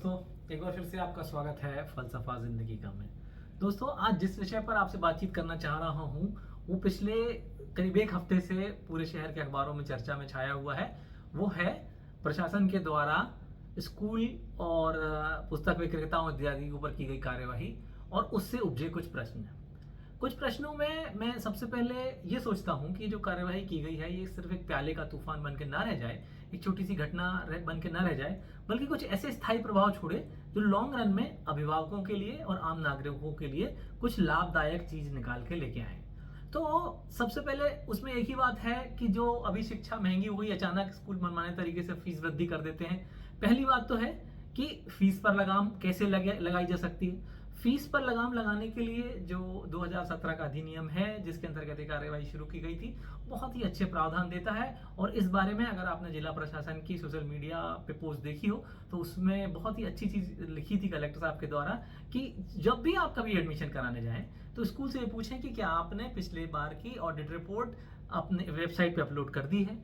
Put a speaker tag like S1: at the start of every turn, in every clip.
S1: दोस्तों, एक बार फिर से आपका स्वागत है फलसफा जिंदगी का में। दोस्तों, आज जिस विषय पर आपसे बातचीत करना चाह रहा हूँ वो पिछले करीब एक हफ्ते से पूरे शहर के अखबारों में चर्चा में छाया हुआ है। वो है प्रशासन के द्वारा स्कूल और पुस्तक विक्रेताओं इत्यादि के ऊपर की गई कार्यवाही और उससे उपजे कुछ प्रश्न। कुछ प्रश्नों में मैं सबसे पहले ये सोचता हूँ कि जो कार्यवाही की गई है ये सिर्फ एक प्याले का तूफान बन के ना रह जाए, एक छोटी सी घटना बन के ना रह जाए, बल्कि कुछ ऐसे स्थायी प्रभाव छोड़े जो लॉन्ग रन में अभिभावकों के लिए और आम नागरिकों के लिए कुछ लाभदायक चीज निकाल के लेके आए। तो सबसे पहले उसमें एक ही बात है कि जो अभी शिक्षा महंगी हो गई, अचानक स्कूल मनमाने तरीके से फीस वृद्धि कर देते हैं। पहली बात तो है कि फीस पर लगाम कैसे लगाई जा सकती है। फीस पर लगाम लगाने के लिए जो 2017 का अधिनियम है जिसके अंतर्गत एक कार्यवाही शुरू की गई थी, बहुत ही अच्छे प्रावधान देता है। और इस बारे में अगर आपने जिला प्रशासन की सोशल मीडिया पे पोस्ट देखी हो तो उसमें बहुत ही अच्छी चीज लिखी थी कलेक्टर साहब के द्वारा कि जब भी आप कभी एडमिशन कराने जाएं तो स्कूल से ये पूछें कि क्या आपने पिछले बार की ऑडिट रिपोर्ट अपने वेबसाइट पे अपलोड कर दी है,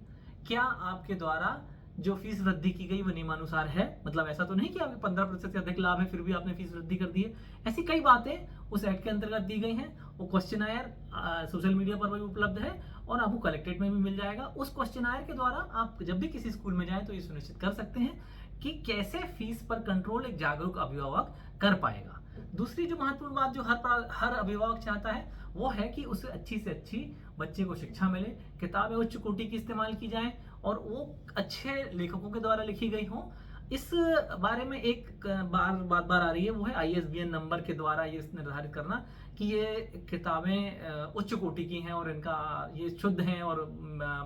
S1: क्या आपके द्वारा जो फीस वृद्धि की गई वो नियमानुसार है। मतलब ऐसा तो नहीं कि आपके 15% से अधिक लाभ है फिर भी आपने फीस वृद्धि कर दी है। ऐसी कई बातें उस एक्ट के अंतर्गत दी गई हैं। वो क्वेश्चनायर सोशल मीडिया पर भी उपलब्ध है और आपको कलेक्ट्रेट में भी मिल जाएगा। उस क्वेश्चनायर के द्वारा आप जब भी किसी स्कूल में जाएं तो ये सुनिश्चित कर सकते हैं कि कैसे फीस पर कंट्रोल एक जागरूक अभिभावक कर पाएगा। दूसरी जो महत्वपूर्ण बात जो हर अभिभावक चाहता है वो है कि उसे अच्छी से अच्छी बच्चे को शिक्षा मिले, किताबें उच्च कोटि की इस्तेमाल की जाए और वो अच्छे लेखकों के द्वारा लिखी गई हो। इस बारे में एक बार आ रही है, वो है ISBN नंबर के द्वारा ये निर्धारित करना कि ये किताबें उच्च कोटि की हैं और इनका ये शुद्ध हैं और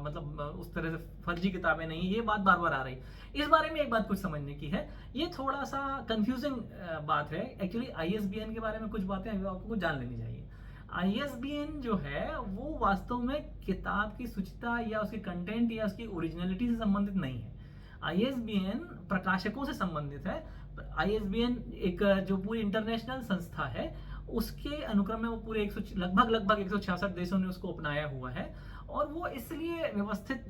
S1: मतलब उस तरह से फर्जी किताबें नहीं। ये बात बार आ रही। इस बारे में एक बात कुछ समझने की है, ये थोड़ा सा कंफ्यूजिंग बात है। एक्चुअली ISBN के बारे में कुछ बातें अभिभावकों को जान लेनी चाहिए। ISBN जो है वो वास्तव में किताब की शुचिता या उसके कंटेंट या उसकी ओरिजिनलिटी से संबंधित नहीं है। ISBN प्रकाशकों से संबंधित है। ISBN एक जो पूरी इंटरनेशनल संस्था है उसके अनुक्रम में वो पूरे लगभग 166 देशों ने उसको अपनाया हुआ है। और वो इसलिए व्यवस्थित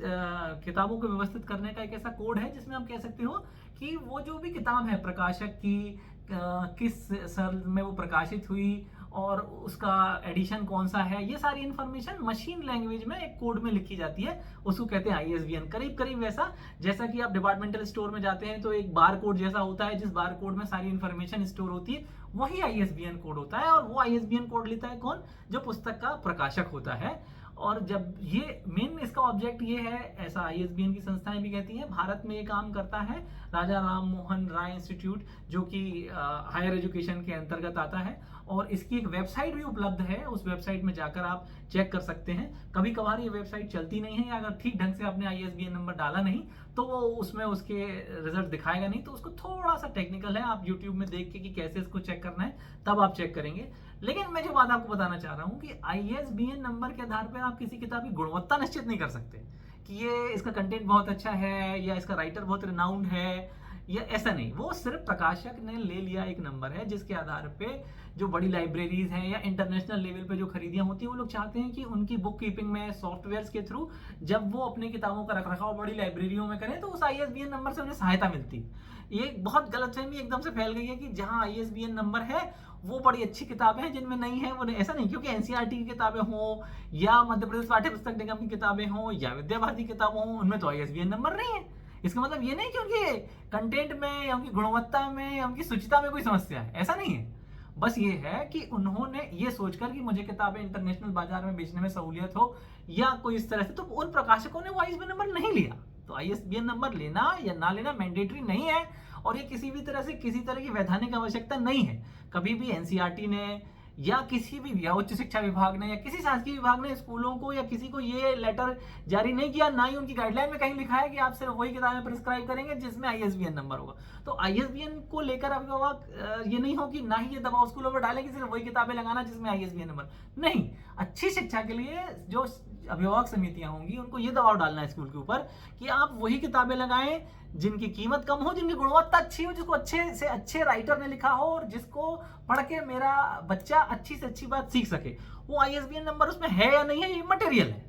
S1: किताबों को व्यवस्थित करने का एक ऐसा कोड है जिसमें आप कह सकते हो कि वो जो भी किताब है प्रकाशक की किस साल में वो प्रकाशित हुई और उसका एडिशन कौन सा है, ये सारी इंफॉर्मेशन मशीन लैंग्वेज में एक कोड में लिखी जाती है। उसको कहते हैं ISBN। करीब वैसा जैसा कि आप डिपार्टमेंटल स्टोर में जाते हैं तो एक बार कोड जैसा होता है, जिस बार कोड में सारी इंफॉर्मेशन स्टोर होती है, वही ISBN कोड होता है। और वो ISBN कोड लेता है कौन? जो पुस्तक का प्रकाशक होता है। और जब ये मेन इसका ऑब्जेक्ट ये है, ऐसा ISBN की संस्थाएं भी कहती हैं। भारत में ये काम करता है राजा राम मोहन राय इंस्टीट्यूट, जो कि हायर एजुकेशन के अंतर्गत आता है। और इसकी एक वेबसाइट भी उपलब्ध है, उस वेबसाइट में जाकर आप चेक कर सकते हैं। कभी कभार ये वेबसाइट चलती नहीं है या अगर ठीक ढंग से आपने ISBN नंबर डाला नहीं तो वो उसमें उसके रिजल्ट दिखाएगा नहीं, तो उसको थोड़ा सा टेक्निकल है। आप यूट्यूब में देख के कि कैसे इसको चेक करना है तब आप चेक करेंगे। लेकिन मैं जो बात आपको बताना चाह रहा हूँ कि ISBN नंबर के आधार पर आप किसी किताब की गुणवत्ता निश्चित नहीं कर सकते कि ये इसका कंटेंट बहुत अच्छा है या इसका राइटर बहुत रिनाउंड है, या ऐसा नहीं। वो सिर्फ प्रकाशक ने ले लिया एक नंबर है जिसके आधार पे जो बड़ी लाइब्रेरीज हैं या इंटरनेशनल लेवल पे जो खरीदियां होती हैं वो लोग चाहते हैं कि उनकी बुक कीपिंग में सॉफ्टवेयर्स के थ्रू जब वो अपनी किताबों का रखरखाव बड़ी लाइब्रेरियों में करें तो उस ISBN नंबर से उन्हें सहायता मिलती है। ये बहुत गलतफहमी एकदम से फैल गई है कि जहां ISBN नंबर है वो बड़ी अच्छी किताबें हैं, जिनमें नहीं है वो ऐसा नहीं। क्योंकि NCERT की किताबें हों या मध्य प्रदेश पाठ्य पुस्तक निगम की किताबें हों या विद्या भारती की किताबें हों, उनमें तो ISBN नंबर नहीं है। इसका मतलब ये नहीं कि उनके कंटेंट में या उनकी गुणवत्ता में या उनकी शुचिता में कोई समस्या है, ऐसा नहीं है। बस ये है कि उन्होंने ये सोचकर कि मुझे किताबें इंटरनेशनल बाजार में बेचने में सहूलियत हो या कोई इस तरह से, तो उन प्रकाशकों ने वो ISBN नंबर नहीं लिया। तो ISBN नंबर लेना या ना लेना मैंडेटरी नहीं है और ये किसी भी तरह से किसी तरह की वैधानिक आवश्यकता नहीं है। कभी भी NCERT ने या किसी भी या उच्च शिक्षा विभाग ने या किसी शासकीय विभाग ने स्कूलों को या किसी को ये लेटर जारी नहीं किया, ना ही उनकी गाइडलाइन में कहीं लिखा है कि आप सिर्फ वही किताबें प्रिस्क्राइब करेंगे जिसमें ISBN नंबर होगा। तो ISBN को लेकर अभिभावक ये नहीं हो कि ना ही ये दबाव स्कूलों पर डालें कि सिर्फ वही किताबें लगाना जिसमें ISBN नंबर नहीं। अच्छी शिक्षा के लिए जो अभिभावक समितियां होंगी उनको ये दबाव डालना है स्कूल के ऊपर कि आप वही किताबें लगाएं जिनकी कीमत कम हो, जिनकी गुणवत्ता अच्छी हो, जिसको अच्छे से अच्छे राइटर ने लिखा हो और जिसको पढ़ के मेरा बच्चा अच्छी से अच्छी बात सीख सके। वो ISBN नंबर उसमें है या नहीं है ये मटेरियल है,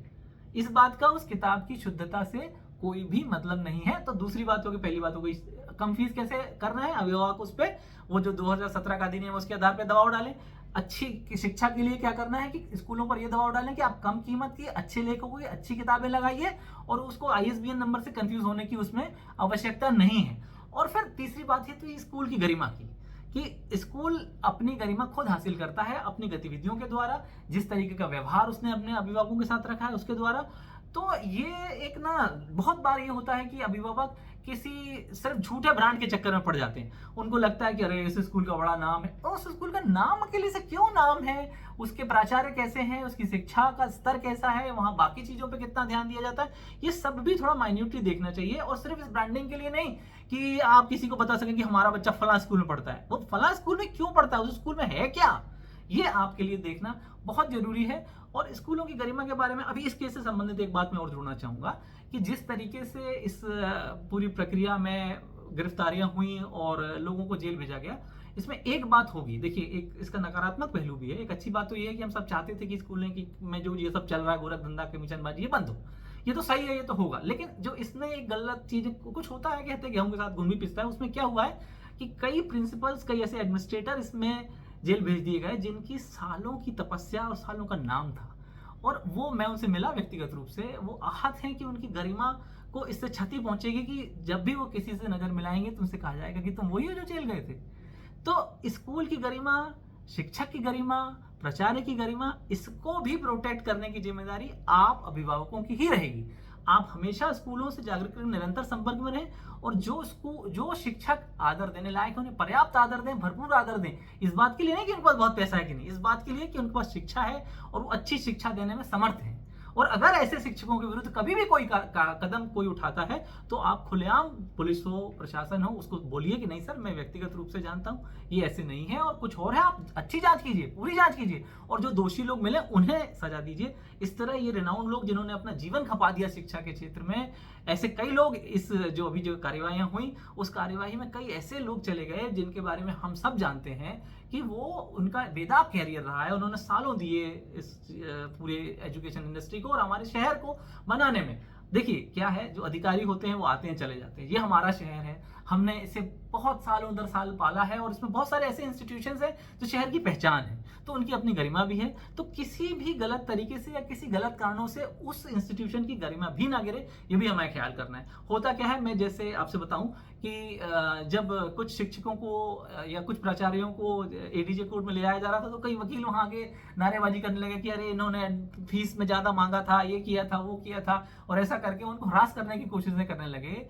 S1: इस बात का उस किताब की शुद्धता से कोई भी मतलब नहीं है। तो दूसरी बात होगी, पहली बात हो गई कम फीस कैसे करना है, अभिभावक उस पर वो जो 2017 का अधिनियम उसके आधार पर दबाव डालें। अच्छी शिक्षा के लिए क्या करना है कि स्कूलों पर ये दबाव डालें कि आप कम कीमत की अच्छे लेखकों की अच्छी किताबें लगाइए और उसको ISBN नंबर से कंफ्यूज होने की उसमें आवश्यकता नहीं है। और फिर तीसरी बात है तो स्कूल की गरिमा की, कि स्कूल अपनी गरिमा खुद हासिल करता है अपनी गतिविधियों के द्वारा, जिस तरीके का व्यवहार उसने अपने अभिभावकों के साथ रखा है उसके द्वारा। तो ये एक ना बहुत बार ये होता है कि अभिभावक किसी सिर्फ झूठे ब्रांड के चक्कर में पड़ जाते हैं। उनको लगता है कि अरे इस स्कूल का बड़ा नाम है, और उस स्कूल का नाम अकेले से क्यों नाम है, उसके प्राचार्य कैसे हैं, उसकी शिक्षा का स्तर कैसा है, वहां बाकी चीजों पे कितना ध्यान दिया जाता है, ये सब भी थोड़ा माइन्यूटली देखना चाहिए। और सिर्फ इस ब्रांडिंग के लिए नहीं कि आप किसी को बता सकें कि हमारा बच्चा फला स्कूल में पढ़ता है, वो फला स्कूल में क्यों पढ़ता है, उस स्कूल में है क्या, ये आपके लिए देखना बहुत जरूरी है। और स्कूलों की गरिमा के बारे में अभी इस केस से संबंधित एक बात मैं और जोड़ना चाहूंगा कि जिस तरीके से इस पूरी प्रक्रिया में गिरफ्तारियां हुई और लोगों को जेल भेजा गया, इसमें एक बात होगी, देखिए एक इसका नकारात्मक पहलू भी है। एक अच्छी बात तो ये है कि हम सब चाहते थे कि स्कूल में जो ये सब चल रहा है गोरख धंधा कमीशनबाजी ये बंद हो, ये तो सही है, ये तो होगा। लेकिन जो इसमें एक गलत चीज कुछ होता है, कहते हैं गेहूं के साथ घुन भी पिसता है, उसमें क्या हुआ है कि कई प्रिंसिपल्स, कई ऐसे एडमिनिस्ट्रेटर इसमें जेल भेज दिए गए जिनकी सालों की तपस्या और सालों का नाम था। और वो मैं उनसे मिला व्यक्तिगत रूप से, वो आहत हैं कि उनकी गरिमा को इससे क्षति पहुंचेगी कि जब भी वो किसी से नजर मिलाएंगे तो उनसे कहा जाएगा कि तुम वही हो जो जेल गए थे। तो स्कूल की गरिमा, शिक्षक की गरिमा, प्राचार्य की गरिमा, इसको भी प्रोटेक्ट करने की जिम्मेदारी आप अभिभावकों की ही रहेगी। आप हमेशा स्कूलों से जागरूक निरंतर संपर्क में रहें, और जो शिक्षक आदर देने लायक उन्हें पर्याप्त आदर दें, भरपूर आदर दें। इस बात के लिए नहीं कि उनके पास बहुत पैसा है कि नहीं, इस बात के लिए कि उनके पास शिक्षा है और वो अच्छी शिक्षा देने में समर्थ है। और अगर ऐसे शिक्षकों के विरुद्ध कभी भी कोई कदम कोई उठाता है तो आप खुलेआम, पुलिस हो, प्रशासन हो, उसको बोलिए कि नहीं सर, मैं व्यक्तिगत रूप से जानता हूं ये ऐसे नहीं है और कुछ और है, आप अच्छी जांच कीजिए, पूरी जांच कीजिए, और जो दोषी लोग मिले उन्हें सजा दीजिए। इस तरह ये रिनाउंड लोग जिन्होंने अपना जीवन खपा दिया शिक्षा के क्षेत्र में, ऐसे कई लोग, इस जो अभी जो कार्यवाहियां हुई उस कार्यवाही में कई ऐसे लोग चले गए जिनके बारे में हम सब जानते हैं कि वो उनका बेदाग कैरियर रहा है, उन्होंने सालों दिए इस पूरे एजुकेशन इंडस्ट्री को और हमारे शहर को बनाने में। देखिए क्या है, जो अधिकारी होते हैं वो आते हैं चले जाते हैं, ये हमारा शहर है, हमने इसे बहुत सालों दर साल पाला है और इसमें बहुत सारे ऐसे इंस्टीट्यूशंस हैं जो शहर की पहचान है, तो उनकी अपनी गरिमा भी है। तो किसी भी गलत तरीके से या किसी गलत कारणों से उस इंस्टीट्यूशन की गरिमा भी ना गिरे, ये भी हमें ख्याल करना है। होता क्या है, मैं जैसे आपसे बताऊं कि जब कुछ शिक्षकों को या कुछ प्राचार्यों को एडीजे कोर्ट में ले आया जा रहा था तो कई वकील वहां आके नारेबाजी करने लगे कि अरे इन्होंने फीस में ज्यादा मांगा था, ये किया था, वो किया था, और ऐसा करके उनको हरास करने की कोशिशें करने लगे।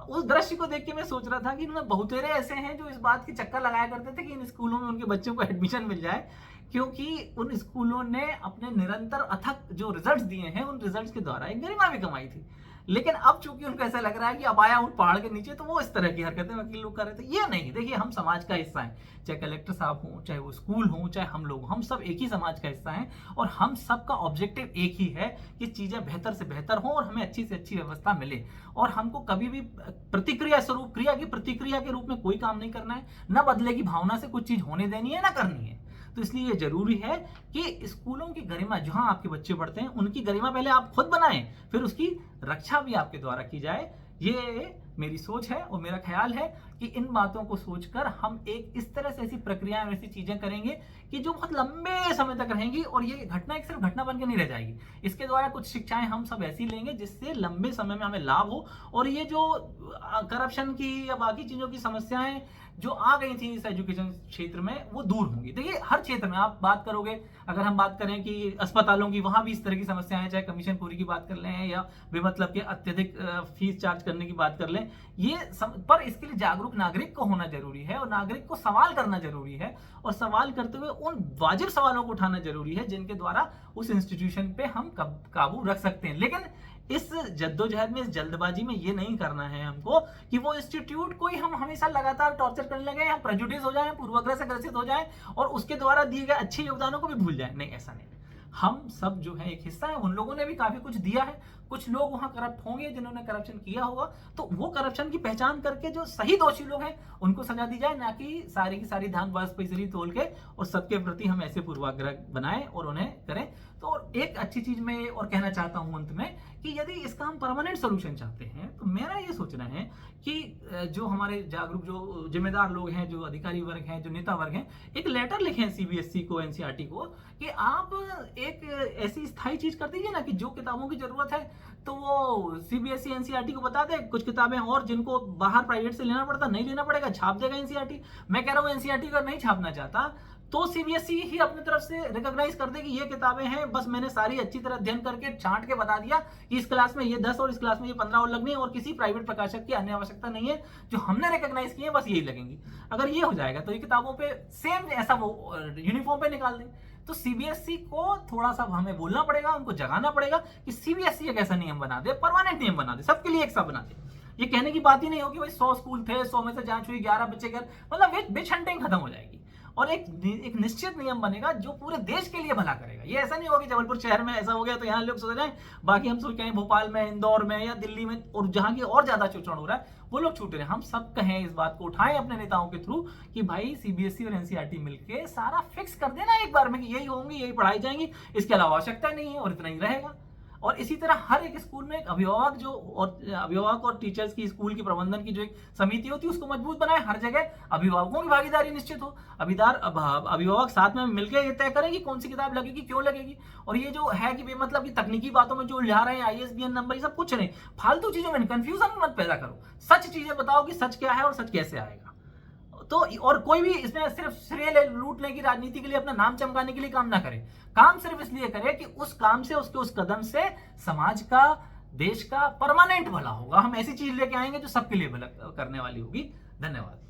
S1: उस दृश्य को देख के मैं सोच रहा था कि इनमें बहुतेरे ऐसे हैं जो इस बात की चक्कर लगाया करते थे कि इन स्कूलों में उनके बच्चों को एडमिशन मिल जाए, क्योंकि उन स्कूलों ने अपने निरंतर अथक जो रिजल्ट्स दिए हैं उन रिजल्ट्स के द्वारा एक गरिमा भी कमाई थी। लेकिन अब चूंकि उनको ऐसा लग रहा है कि अब आया उन पहाड़ के नीचे, तो वो इस तरह की हरकतें वकील लोग कर रहे थे। ये नहीं, देखिए हम समाज का हिस्सा हैं, चाहे कलेक्टर साहब हो, चाहे वो स्कूल हो, चाहे हम लोग, हम सब एक ही समाज का हिस्सा हैं और हम सबका ऑब्जेक्टिव एक ही है कि चीजें बेहतर से बेहतर हो और हमें अच्छी से अच्छी व्यवस्था मिले। और हमको कभी भी प्रतिक्रिया स्वरूप, क्रिया की प्रतिक्रिया के रूप में कोई काम नहीं करना है, न बदले की भावना से कुछ चीज होने देनी है, ना करनी है। तो इसलिए ये जरूरी है कि स्कूलों की गरिमा, जहां आपके बच्चे पढ़ते हैं उनकी गरिमा पहले आप खुद बनाएं, फिर उसकी रक्षा भी आपके द्वारा की जाए। ये मेरी सोच है और मेरा ख्याल है कि इन बातों को सोचकर हम एक इस तरह से ऐसी प्रक्रियाएं और ऐसी चीजें करेंगे कि जो बहुत लंबे समय तक रहेंगी, और ये घटना एक सिर्फ घटना बन के नहीं रह जाएगी। इसके द्वारा कुछ शिक्षाएं हम सब ऐसी लेंगे जिससे लंबे समय में हमें लाभ हो, और ये जो करप्शन की या बाकी चीजों की समस्याएं जो आ गई थी इस एजुकेशन क्षेत्र में, वो दूर होंगी। देखिए हर क्षेत्र में आप बात करोगे, अगर हम बात करें कि अस्पतालों की, वहां भी इस तरह की समस्याएं हैं, चाहे कमीशन पूरी की बात कर लें या बेमतलब के अत्यधिक फीस चार्ज करने की बात कर लें, पर इसके लिए जागरूक नागरिक को होना जरूरी है और नागरिक को सवाल करना जरूरी है, और सवाल करते हुए उन वाजिब सवालों को उठाना जरूरी है जिनके द्वारा उस इंस्टीट्यूशन पे हम काबू रख सकते हैं। लेकिन इस जद्दोजहद में, इस जल्दबाजी में ये नहीं करना है हमको कि वो इंस्टीट्यूट को ही हम हमेशा लगातार टॉर्चर करने लगे, हम प्रेजुडिस हो जाएं, पूर्वाग्रह से ग्रसित हो जाएं और उसके द्वारा दिए गए अच्छे योगदानों को भी भूल जाएं। नहीं, ऐसा नहीं। हम सब जो है एक हिस्सा है, उन लोगों ने भी काफी कुछ दिया है, कुछ लोग वहां करप्ट होंगे जिन्होंने करप्शन किया होगा, तो वो करप्शन की पहचान करके जो सही दोषी लोग हैं उनको सजा दी जाए, ना कि सारी की सारी धान बस पैसरी तोल के और सबके प्रति हम ऐसे पूर्वाग्रह बनाएं और उन्हें करें। तो एक अच्छी चीज मैं और कहना चाहता हूं अंत में कि यदि इसका हम परमानेंट सोल्यूशन चाहते हैं तो मेरा ये सोचना है कि जो हमारे जागरूक जो जिम्मेदार लोग हैं, जो अधिकारी वर्ग हैं, जो नेता वर्ग हैं, एक लेटर लिखें सीबीएसई को, एनसीईआरटी को, कि आप एक ऐसी स्थायी चीज कर दीजिए ना कि जो किताबों की जरूरत है तो वो सीबीएसई एनसीईआरटी को बता दे, कुछ किताबें और जिनको बाहर प्राइवेट से लेना पड़ता नहीं लेना पड़ेगा, छाप देगा एनसीईआरटी। मैं कह रहा हूँ एनसीईआरटी अगर नहीं छापना चाहता तो सीबीएसई ही अपनी तरफ से रिकॉग्नाइज कर दे कि ये किताबें हैं, बस मैंने सारी अच्छी तरह अध्ययन करके छांट के बता दिया कि इस क्लास में ये 10 और इस क्लास में ये 15 और लगनी है और किसी प्राइवेट प्रकाशक की अन्य आवश्यकता नहीं है, जो हमने रिकॉग्नाइज किए बस यही लगेंगी। अगर ये हो जाएगा तो ये किताबों पे सेम ऐसा वो यूनिफॉर्म पे निकाल दें। तो सीबीएसई को थोड़ा सा हमें बोलना पड़ेगा, उनको जगाना पड़ेगा कि सीबीएसई एक ऐसा नियम बना दे, परमानेंट नियम बना दे, सबके लिए एक सा बना दे। ये कहने की बात ही नहीं होगी भाई 100 स्कूल थे, 100 में से जांच हुई, 11 बच्चे गए, मतलब विच हंटिंग खत्म हो जाएगी और एक निश्चित नियम बनेगा जो पूरे देश के लिए भला करेगा। ये ऐसा नहीं होगा कि जबलपुर शहर में ऐसा हो गया तो यहाँ लोग सोच रहे हैं, बाकी हम सोच रहे हैं भोपाल में, इंदौर में या दिल्ली में और जहां की और ज्यादा शोषण हो रहा है वो लोग छूट रहे हैं। हम सब कहें, इस बात को उठाएं अपने नेताओं के थ्रू कि भाई सीबीएसई और एनसीईआरटी मिलके सारा फिक्स कर देना एक बार में कि यही होंगी, यही पढ़ाई जाएंगी, इसके अलावा आवश्यकता नहीं है और इतना ही रहेगा। और इसी तरह हर एक स्कूल में एक अभिभावक और टीचर्स की, स्कूल की प्रबंधन की जो एक समिति होती है उसको मजबूत बनाए, हर जगह अभिभावकों की भागीदारी निश्चित हो, अभिभावक साथ में मिलकर ये तय करें कि कौन सी किताब लगेगी, क्यों लगेगी। और ये जो है कि बेमतलब की तकनीकी बातों में जो उलझा रहे हैं, आईएसबीएन नंबर, ये सब कुछ नहीं, फालतू चीजों में कंफ्यूजन मत पैदा करो, सच चीजें बताओ कि सच क्या है और सच कैसे आएगा। तो और कोई भी इसमें सिर्फ श्रेय लूटने की राजनीति के लिए, अपना नाम चमकाने के लिए काम ना करे, काम सिर्फ इसलिए करे कि उस काम से, उसके उस कदम से समाज का, देश का परमानेंट भला होगा। हम ऐसी चीज लेके आएंगे जो सबके लिए भला करने वाली होगी। धन्यवाद।